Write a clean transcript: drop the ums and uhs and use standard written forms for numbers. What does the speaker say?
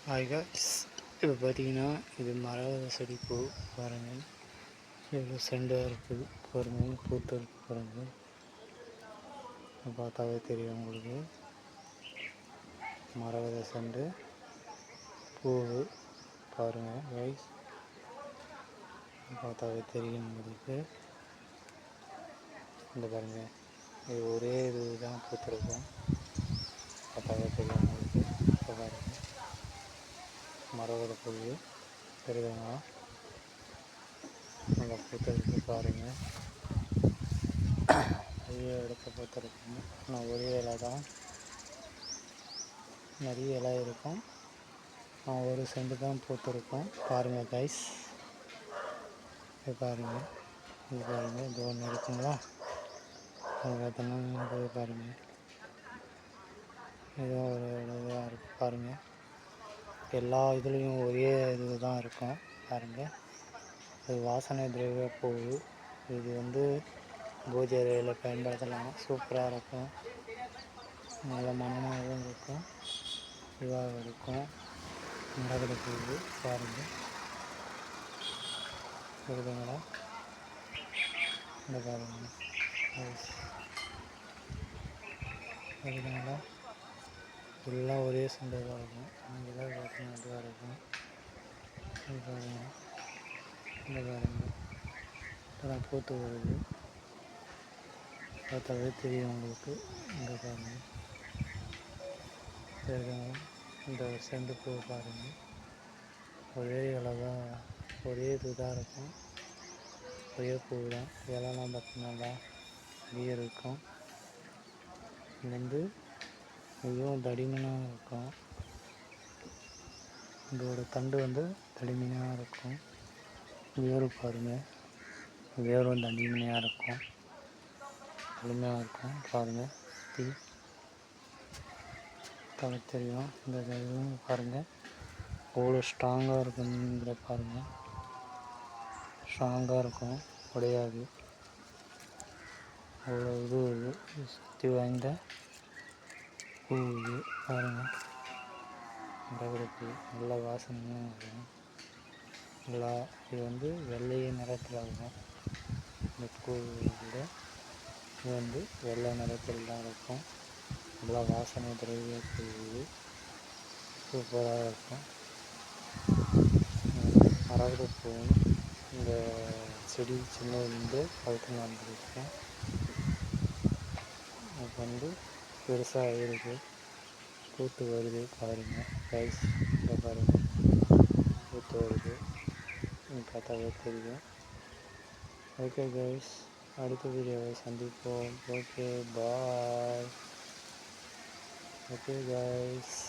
Hi guys, இப்போ பார்த்தீங்கன்னா இது மரவள்ளி செடி பூ பாருங்கள். எவ்வளோ செண்டாக இருக்குது பாருங்கள், பூத்து இருக்கு பாருங்கள். பார்த்தாவே தெரியும் உங்களுக்கு. மரவள்ளி செண்டு பூ பாருங்கள் காய்ஸ், பார்த்தாவே தெரியும் உங்களுக்கு. இந்த பாருங்கள், இது ஒரே இது தான் பூத்துருக்கும், பார்த்தாவே தெரியும் உங்களுக்கு. இப்போ பாருங்கள், மரவள்ளி பூ தெரியுதுங்களா? நல்லா பூத்திருக்கு பாருங்கள். நிறைய இடத்த பூத்திருக்குங்க. ஆனால் ஒரே இலை தான், நிறைய இலை இருக்கும். ஒரு செண்டு தான் பூத்திருக்கும். பாருங்கள் கைஸ், இது பாருங்கள், இது பாருங்கள், இது ஒன்று இருக்குங்களா? அது பார்த்தோன்னா இது பாருங்கள், இது ஒரு இதாக இருக்குது பாருங்கள். எல்லா இதுலேயும் ஒரே இது தான் இருக்கும் பாருங்கள். இது வாசனை திரவிய பூ. இது வந்து பூஜை அறையில் பயன்படுத்தலாம். சூப்பராக இருக்கும், நல்ல மனமாகவும் இருக்கும், இதுவாக இருக்கும். மரவள்ளி பூ பாருங்கள், புரியுதுங்களா? இந்த பாருங்கள் புரியுதுங்களா? எல்லாம் ஒரே சண்டையாக இருக்கும். இதெல்லாம் பார்த்தீங்கன்னா இதுவாக இருக்கும். இது பாருங்கள், இந்த பாருங்கள், இப்போதான் பூத்து வருது, பார்த்தாவே தெரியும் உங்களுக்கு. இங்கே பாருங்கள், தெரியுதுங்களா? இந்த செண்டு பூ பாருங்கள், ஒரே இலைதான், ஒரே இதுதான் இருக்கும், ஒரே பூ தான். இலைலாம் பார்த்தீங்கன்னா வெளியே இருக்கும். இது வந்து மிகவும் தடிமனாக இருக்கும். இதோட தண்டு வந்து தடிமனாக இருக்கும். வேறு பாருங்கள், வேரும் தடிமனாக இருக்கும், வலிமையாக இருக்கும் பாருங்கள். தெரியும். இந்த இதுவும் பாருங்கள் அவ்வளோ ஸ்ட்ராங்காக இருக்குங்கிற பாருங்கள். ஸ்ட்ராங்காக இருக்கும், உடையாது. அவ்வளோ இது சக்தி வாய்ந்த பூ இது பாருங்கள். மரவள்ளி பூ நல்ல வாசனையாக இருக்கும். நல்லா இது வந்து வெள்ளைய நிறத்தில் இருக்கும். இந்த பூ விட இது வந்து வெள்ளை நிறத்தில் தான் இருக்கும். நல்லா வாசனை திரவிய பூ இது, சூப்பராக இருக்கும். மரவள்ளி பூ இந்த செடி சின்னதுலேருந்து வளர்த்து வந்துருக்கேன். இப்போ வந்து பெருசாக இருக்குது, பூத்து வருது பாருங்கள் கைஸ். இங்கே பாருங்கள், பூத்து வருது, பார்த்தாவே தெரியும். ஓகே கைஸ், அடுத்த வீடியோவை சந்திப்போம். Okay bye. Okay guys.